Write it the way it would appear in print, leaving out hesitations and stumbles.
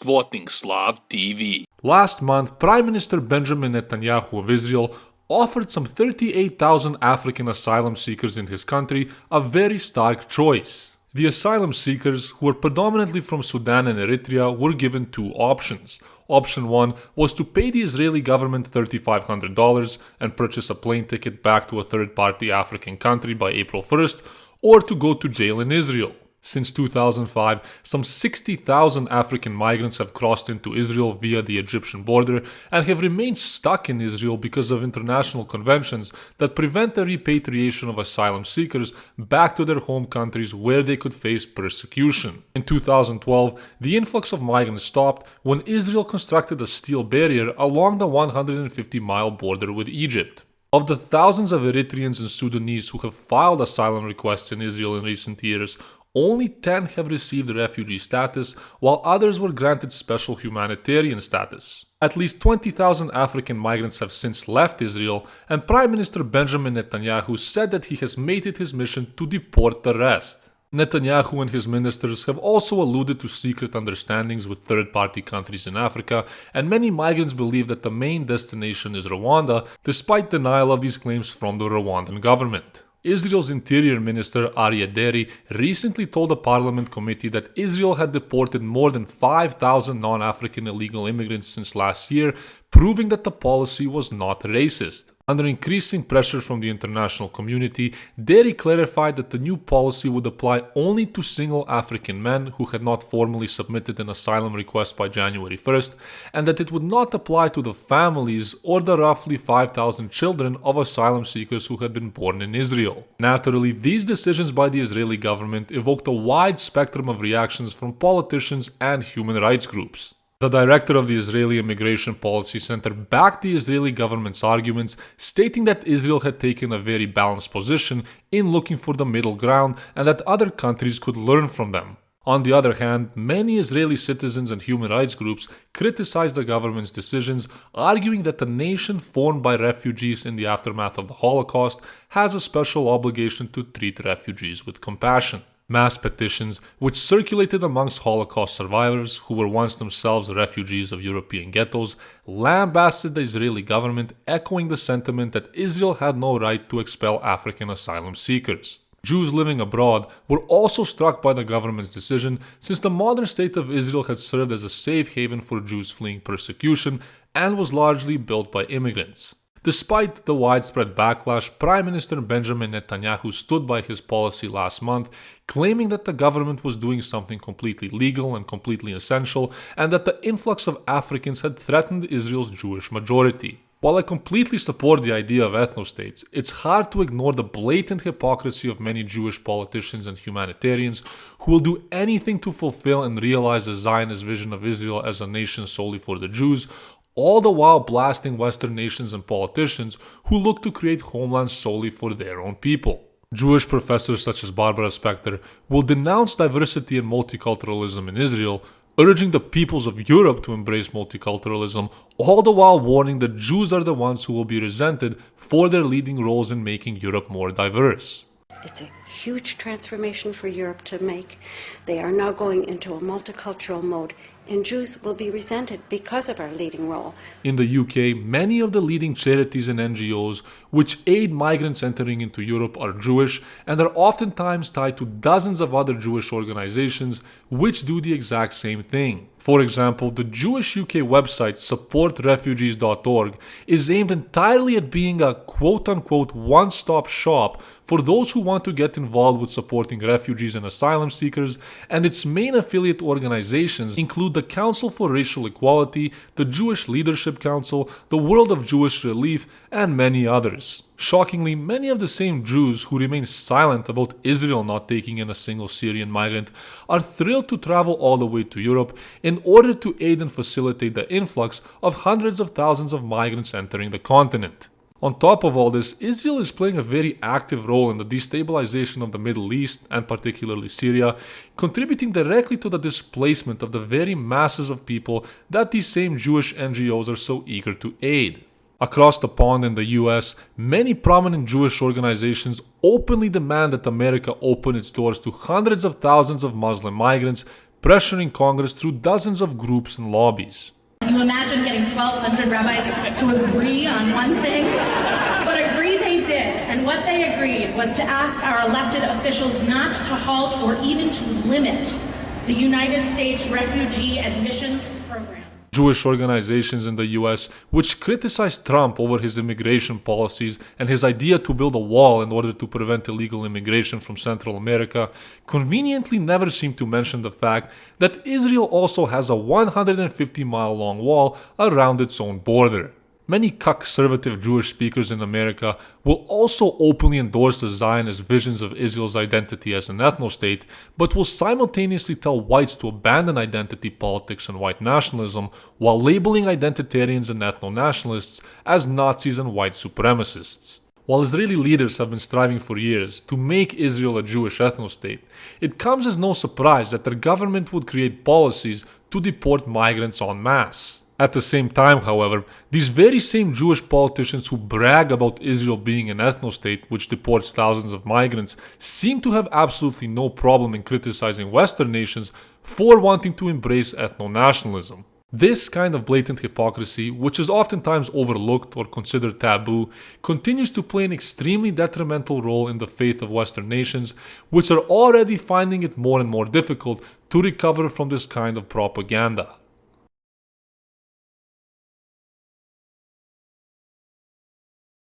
Voting Slav TV. Last month, Prime Minister Benjamin Netanyahu of Israel offered some 38,000 African asylum seekers in his country a very stark choice. The asylum seekers, who were predominantly from Sudan and Eritrea, were given two options. Option 1 was to pay the Israeli government $3,500 and purchase a plane ticket back to a third-party African country by April 1st, or to go to jail in Israel. Since 2005, some 60,000 African migrants have crossed into Israel via the Egyptian border and have remained stuck in Israel because of international conventions that prevent the repatriation of asylum seekers back to their home countries where they could face persecution. In 2012, the influx of migrants stopped when Israel constructed a steel barrier along the 150-mile border with Egypt. Of the thousands of Eritreans and Sudanese who have filed asylum requests in Israel in recent years, only 10 have received refugee status, while others were granted special humanitarian status. At least 20,000 African migrants have since left Israel, and Prime Minister Benjamin Netanyahu said that he has made it his mission to deport the rest. Netanyahu and his ministers have also alluded to secret understandings with third-party countries in Africa, and many migrants believe that the main destination is Rwanda, despite denial of these claims from the Rwandan government. Israel's Interior Minister Aryeh Deri recently told a parliament committee that Israel had deported more than 5,000 non-African illegal immigrants since last year, proving that the policy was not racist. Under increasing pressure from the international community, Deri clarified that the new policy would apply only to single African men who had not formally submitted an asylum request by January 1st, and that it would not apply to the families or the roughly 5,000 children of asylum seekers who had been born in Israel. Naturally, these decisions by the Israeli government evoked a wide spectrum of reactions from politicians and human rights groups. The director of the Israeli Immigration Policy Center backed the Israeli government's arguments, stating that Israel had taken a very balanced position in looking for the middle ground and that other countries could learn from them. On the other hand, many Israeli citizens and human rights groups criticized the government's decisions, arguing that the nation formed by refugees in the aftermath of the Holocaust has a special obligation to treat refugees with compassion. Mass petitions, which circulated amongst Holocaust survivors who were once themselves refugees of European ghettos, lambasted the Israeli government, echoing the sentiment that Israel had no right to expel African asylum seekers. Jews living abroad were also struck by the government's decision, since the modern state of Israel had served as a safe haven for Jews fleeing persecution and was largely built by immigrants. Despite the widespread backlash, Prime Minister Benjamin Netanyahu stood by his policy last month, claiming that the government was doing something completely legal and completely essential, and that the influx of Africans had threatened Israel's Jewish majority. While I completely support the idea of ethnostates, it's hard to ignore the blatant hypocrisy of many Jewish politicians and humanitarians who will do anything to fulfill and realize the Zionist vision of Israel as a nation solely for the Jews, all the while blasting Western nations and politicians who look to create homelands solely for their own people. Jewish professors such as Barbara Specter will denounce diversity and multiculturalism in Israel, urging the peoples of Europe to embrace multiculturalism, all the while warning that Jews are the ones who will be resented for their leading roles in making Europe more diverse. It's a huge transformation for Europe to make. They are now going into a multicultural mode, and Jews will be resented because of our leading role. In the UK, many of the leading charities and NGOs which aid migrants entering into Europe are Jewish and are oftentimes tied to dozens of other Jewish organizations which do the exact same thing. For example, the Jewish UK website supportrefugees.org is aimed entirely at being a quote-unquote one-stop shop for those who want to get involved with supporting refugees and asylum seekers, and its main affiliate organizations include the Council for Racial Equality, the Jewish Leadership Council, the World of Jewish Relief, and many others. Shockingly, many of the same Jews who remain silent about Israel not taking in a single Syrian migrant are thrilled to travel all the way to Europe in order to aid and facilitate the influx of hundreds of thousands of migrants entering the continent. On top of all this, Israel is playing a very active role in the destabilization of the Middle East, and particularly Syria, contributing directly to the displacement of the very masses of people that these same Jewish NGOs are so eager to aid. Across the pond in the US, many prominent Jewish organizations openly demand that America open its doors to hundreds of thousands of Muslim migrants, pressuring Congress through dozens of groups and lobbies. Can you imagine getting 1,200 rabbis to agree on one thing? But agree they did, and what they agreed was to ask our elected officials not to halt or even to limit the United States refugee admissions program. Jewish organizations in the US, which criticized Trump over his immigration policies and his idea to build a wall in order to prevent illegal immigration from Central America, conveniently never seem to mention the fact that Israel also has a 150-mile-long wall around its own border. Many conservative Jewish speakers in America will also openly endorse the Zionist visions of Israel's identity as an ethno-state, but will simultaneously tell whites to abandon identity politics and white nationalism while labeling identitarians and ethno-nationalists as Nazis and white supremacists. While Israeli leaders have been striving for years to make Israel a Jewish ethno-state, it comes as no surprise that their government would create policies to deport migrants en masse. At the same time, however, these very same Jewish politicians who brag about Israel being an ethno-state which deports thousands of migrants seem to have absolutely no problem in criticizing Western nations for wanting to embrace ethno-nationalism. This kind of blatant hypocrisy, which is oftentimes overlooked or considered taboo, continues to play an extremely detrimental role in the faith of Western nations, which are already finding it more and more difficult to recover from this kind of propaganda.